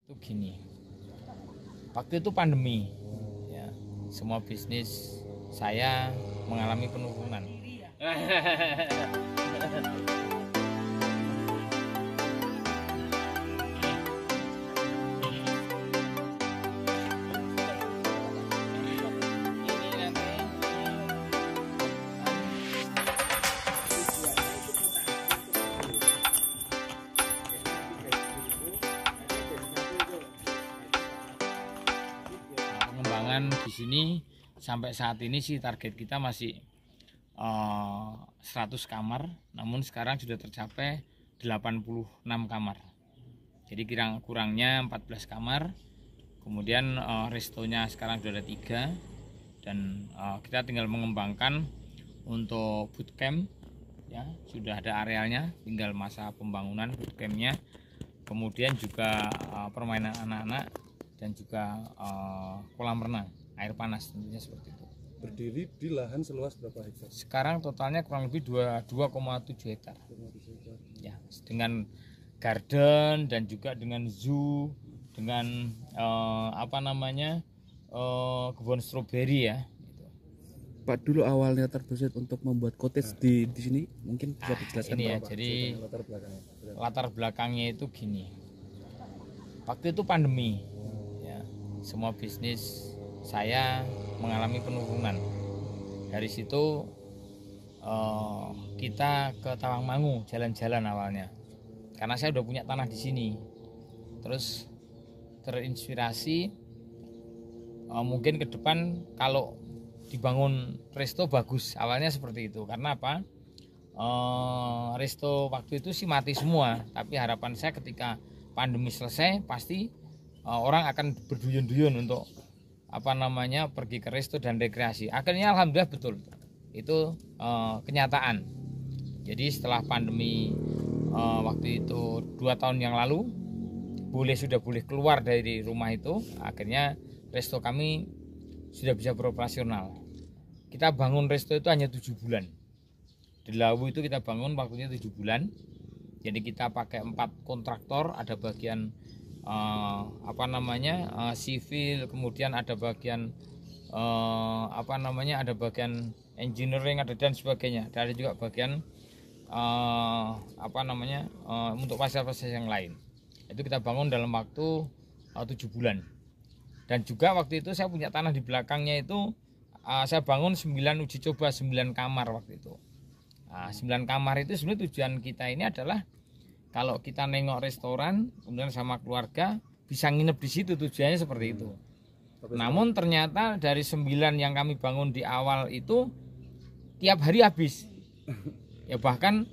Itu gini, waktu itu pandemi, ya, semua bisnis saya mengalami penurunan. Pengembangan di sini sampai saat ini sih target kita masih 100 kamar, namun sekarang sudah tercapai 86 kamar. Jadi kurangnya 14 kamar. Kemudian restonya sekarang sudah ada 3 dan kita tinggal mengembangkan untuk bootcamp, ya sudah ada arealnya, tinggal masa pembangunan bootcampnya. Kemudian juga permainan anak-anak dan juga kolam renang air panas, tentunya seperti itu. Berdiri di lahan seluas berapa hektar? Sekarang totalnya kurang lebih 2,7 hektar. Ya, dengan garden dan juga dengan zoo, dengan kebun stroberi ya. Pak, dulu awalnya terbesit untuk membuat cottage di sini, mungkin bisa dijelaskan ini ya, Pak? jadi latar belakangnya itu gini. Waktu itu pandemi, ya, semua bisnis saya mengalami penurunan. Dari situ kita ke Tawangmangu jalan-jalan awalnya, karena saya udah punya tanah di sini. Terus terinspirasi mungkin ke depan kalau dibangun resto bagus, awalnya seperti itu. Karena apa? Resto waktu itu sih mati semua, tapi harapan saya ketika pandemi selesai pasti orang akan berduyun-duyun untuk pergi ke resto dan rekreasi. Akhirnya alhamdulillah betul, itu kenyataan. Jadi setelah pandemi waktu itu 2 tahun yang lalu sudah boleh keluar dari rumah itu, akhirnya resto kami sudah bisa beroperasional. Kita bangun resto itu hanya 7 bulan. Di Lawu itu kita bangun waktunya 7 bulan. Jadi kita pakai 4 kontraktor, ada bagian sivil, kemudian ada bagian ada bagian engineering, ada dan sebagainya. Dan ada juga bagian untuk fasilitas yang lain. Itu kita bangun dalam waktu 7 bulan. Dan juga waktu itu saya punya tanah di belakangnya itu saya bangun 9 uji coba 9 kamar waktu itu. 9 kamar itu sebenarnya tujuan kita ini adalah kalau kita nengok restoran kemudian sama keluarga bisa nginep di situ, tujuannya seperti itu. Namun ternyata dari 9 yang kami bangun di awal itu tiap hari habis. Ya bahkan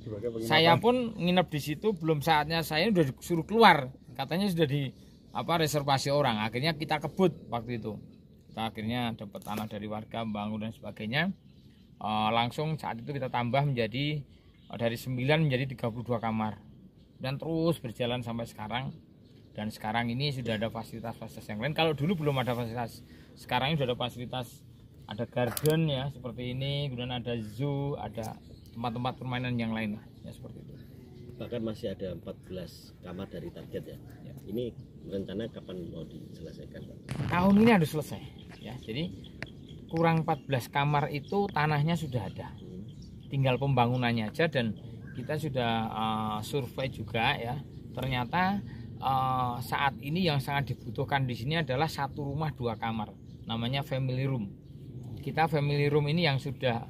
saya pun nginep di situ, belum saatnya saya udah disuruh keluar. Katanya sudah di reservasi orang. Akhirnya kita kebut waktu itu. Kita akhirnya dapat tanah dari warga, bangun dan sebagainya. Langsung saat itu kita tambah menjadi dari 9 menjadi 32 kamar. Dan terus berjalan sampai sekarang. Dan sekarang ini sudah ada fasilitas-fasilitas yang lain. Kalau dulu belum ada fasilitas, sekarang ini sudah ada fasilitas, ada garden ya seperti ini, kemudian ada zoo, ada tempat-tempat permainan yang lain ya seperti itu. Bahkan masih ada 14 kamar dari target ya. Ini rencana kapan mau diselesaikan, Pak? Tahun ini harus selesai ya. Jadi kurang 14 kamar itu tanahnya sudah ada. Tinggal pembangunannya aja, dan kita sudah survei juga ya. Ternyata saat ini yang sangat dibutuhkan di sini adalah 1 rumah 2 kamar, namanya family room. Kita family room ini yang sudah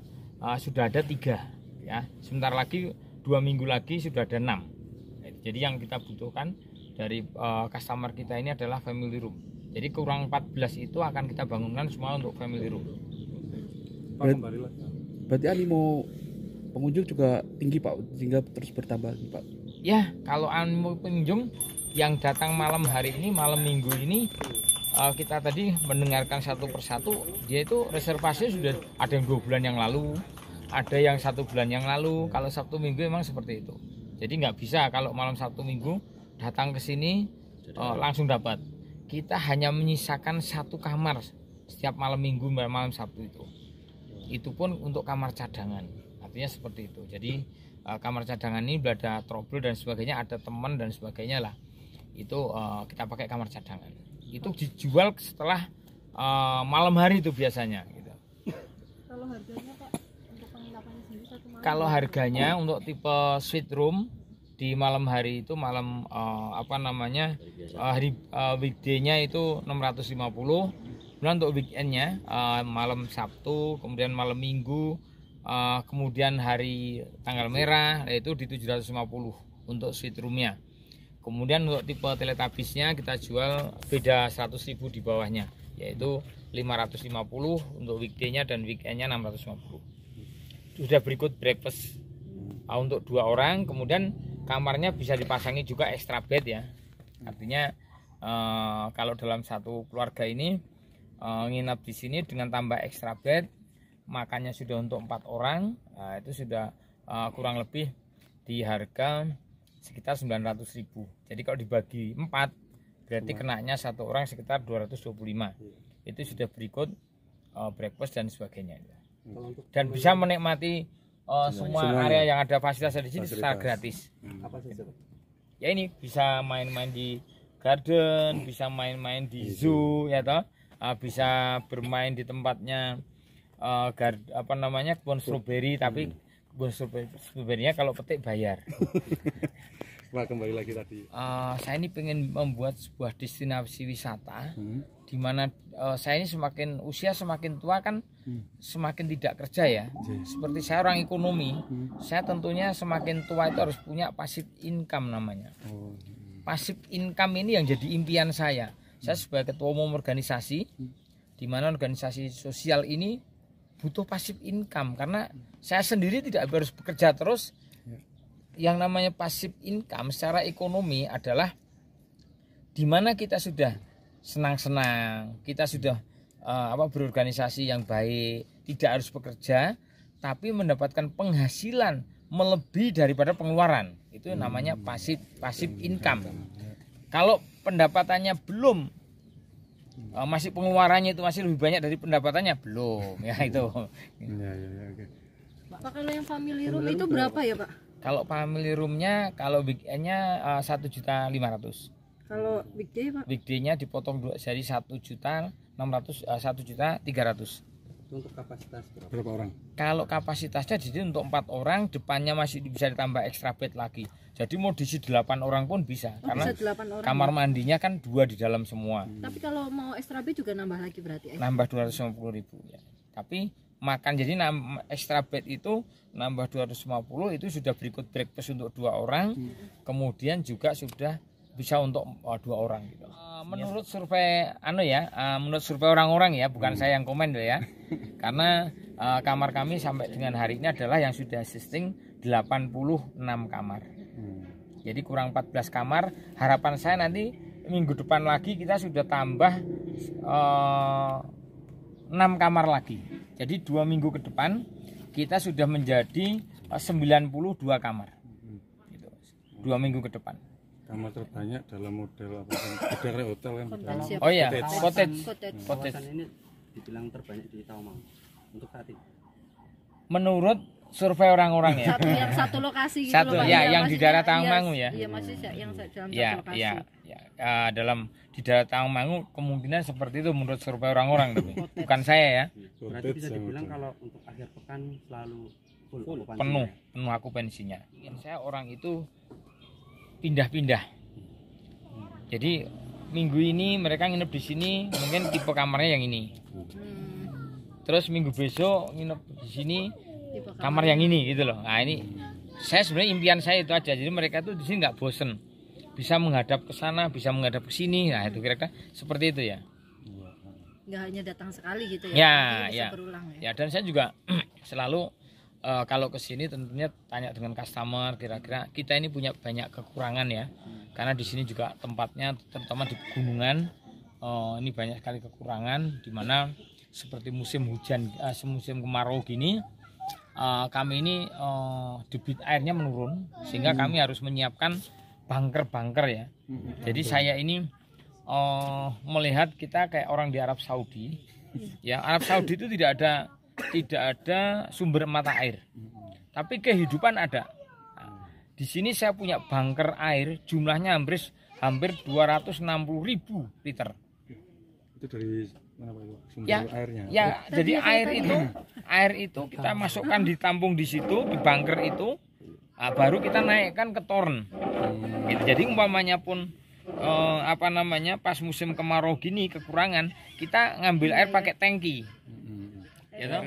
ada 3 ya. Sebentar lagi 2 minggu lagi sudah ada 6. Jadi yang kita butuhkan dari customer kita ini adalah family room. Jadi kurang 14 itu akan kita bangunkan semua untuk family room. Berarti animo pengunjung juga tinggi Pak, sehingga terus bertambah Pak? Ya, kalau animo pengunjung yang datang malam hari ini, malam minggu ini, kita tadi mendengarkan satu persatu, dia itu reservasi sudah ada yang 2 bulan yang lalu, ada yang 1 bulan yang lalu. Kalau Sabtu Minggu memang seperti itu. Jadi nggak bisa kalau malam Sabtu Minggu datang ke sini langsung dapat. Kita hanya menyisakan 1 kamar setiap malam Minggu, malam Sabtu itu. Itu pun untuk kamar cadangan. Artinya seperti itu. Jadi kamar cadangan ini ada trouble dan sebagainya, ada teman dan sebagainya lah. itu kita pakai kamar cadangan. Itu dijual setelah malam hari itu biasanya gitu. Kalau harganya Pak untuk penginapannya sendiri satu malam? Kalau harganya untuk tipe suite room di malam hari itu malam weekday-nya itu 650. Kemudian untuk weekendnya malam Sabtu, kemudian malam Minggu, kemudian hari tanggal merah itu di 750 untuk suite roomnya. Kemudian untuk tipe Teletubbiesnya kita jual beda 100.000 di bawahnya, yaitu 550 untuk weekday-nya dan weekend-nya 650. Sudah berikut breakfast untuk 2 orang, kemudian kamarnya bisa dipasangi juga extra bed ya. Artinya kalau dalam satu keluarga ini nginap di sini dengan tambah extra bed, makannya sudah untuk 4 orang, itu sudah kurang lebih di harga sekitar 900.000. Jadi kalau dibagi 4 berarti kenanya satu orang sekitar 225. Itu sudah berikut breakfast dan sebagainya. Dan bisa menikmati semua area yang ada fasilitas di sini secara gratis. Apa saja? Ya ini bisa main-main di garden, bisa main-main di zoo ya toh. Bisa bermain di tempatnya kebun stroberi, tapi kebun stroberinya kalau petik bayar. Wah, kembali lagi tadi. Saya ini pengen membuat sebuah destinasi wisata di mana saya ini semakin usia semakin tua kan semakin tidak kerja ya. Seperti saya orang ekonomi, saya tentunya semakin tua itu harus punya passive income namanya. Passive income ini yang jadi impian saya. Saya sebagai ketua umum organisasi, di mana organisasi sosial ini butuh passive income karena saya sendiri tidak harus bekerja terus. Yang namanya passive income secara ekonomi adalah di mana kita sudah senang-senang, kita sudah berorganisasi yang baik, tidak harus bekerja, tapi mendapatkan penghasilan melebihi daripada pengeluaran. Itu namanya passive income. Kalau pendapatannya belum, masih pengeluarannya itu masih lebih banyak dari pendapatannya belum, ya itu. Oke. Pak, kalau yang family room itu berapa ya Pak? Kalau family roomnya, kalau weekendnya 1.500.000. Kalau weekday Pak? Weekday-nya dipotong dari 1.300.000. Untuk kapasitas Berapa orang? Kalau kapasitasnya jadi untuk 4 orang, depannya masih bisa ditambah extra bed lagi. Jadi mau diisi 8 orang pun bisa, karena bisa 8 orang. kamar mandinya kan 2 di dalam semua. Tapi kalau mau extra bed juga nambah lagi berarti? Nambah 250.000 ya. Tapi makan jadi extra bed itu nambah 250 itu sudah berikut breakfast untuk 2 orang, kemudian juga sudah bisa untuk 2 orang gitu. Menurut survei menurut survei orang-orang ya, bukan saya yang komen ya. Karena kamar kami sampai dengan hari ini adalah yang sudah existing 86 kamar. Jadi kurang 14 kamar. Harapan saya nanti minggu depan lagi kita sudah tambah 6 kamar lagi. Jadi 2 minggu ke depan kita sudah menjadi 92 kamar. Gitu. 2 minggu ke depan. Kamar terbanyak dalam model apa? Beda hotel kan? Oh iya, cottage. Kawasan ini dibilang terbanyak di Tawangmangu untuk saat ini. Menurut survei orang-orang ya. Satu lokasi gitu Satu loh, Pak. ya, yang di maksudnya, daerah Tawangmangu ya. Iya, maksudnya yang dalam Ya, satu lokasi. dalam di daerah Tawangmangu kemungkinan seperti itu menurut survei orang-orang tapi bukan saya ya. Berarti bisa dibilang kalau untuk akhir pekan selalu full Penuh aku pensinya. Saya orang itu pindah-pindah. Jadi minggu ini mereka nginep di sini, mungkin tipe kamarnya yang ini. Terus minggu besok nginep di sini kamar yang ini gitu loh. Nah ini saya sebenarnya impian saya itu aja. Jadi mereka tuh di sini nggak bosen, bisa menghadap ke sana, bisa menghadap ke sini. Nah itu kira-kira seperti itu ya. Nggak hanya datang sekali gitu ya. Ya, bisa ya. berulang ya. Ya dan saya juga selalu kalau ke sini tentunya tanya dengan customer kira-kira kita ini punya banyak kekurangan ya. Karena di sini juga tempatnya terutama di pegunungan ini banyak sekali kekurangan di mana seperti musim hujan musim kemarau gini kami ini debit airnya menurun sehingga kami harus menyiapkan bunker-bunker ya. Jadi saya ini melihat kita kayak orang di Arab Saudi. Ya, Arab Saudi itu tidak ada sumber mata air. Tapi kehidupan ada. Di sini saya punya bunker air jumlahnya hampir 260.000 liter. Itu dari mana Pak? Sumber Ya, airnya. ya, jadi air itu kita masukkan di tampung di situ, di bunker itu, baru kita naikkan ke toren. Gitu. Jadi umpamanya pun pas musim kemarau gini kekurangan, kita ngambil air pakai tangki. Gitu.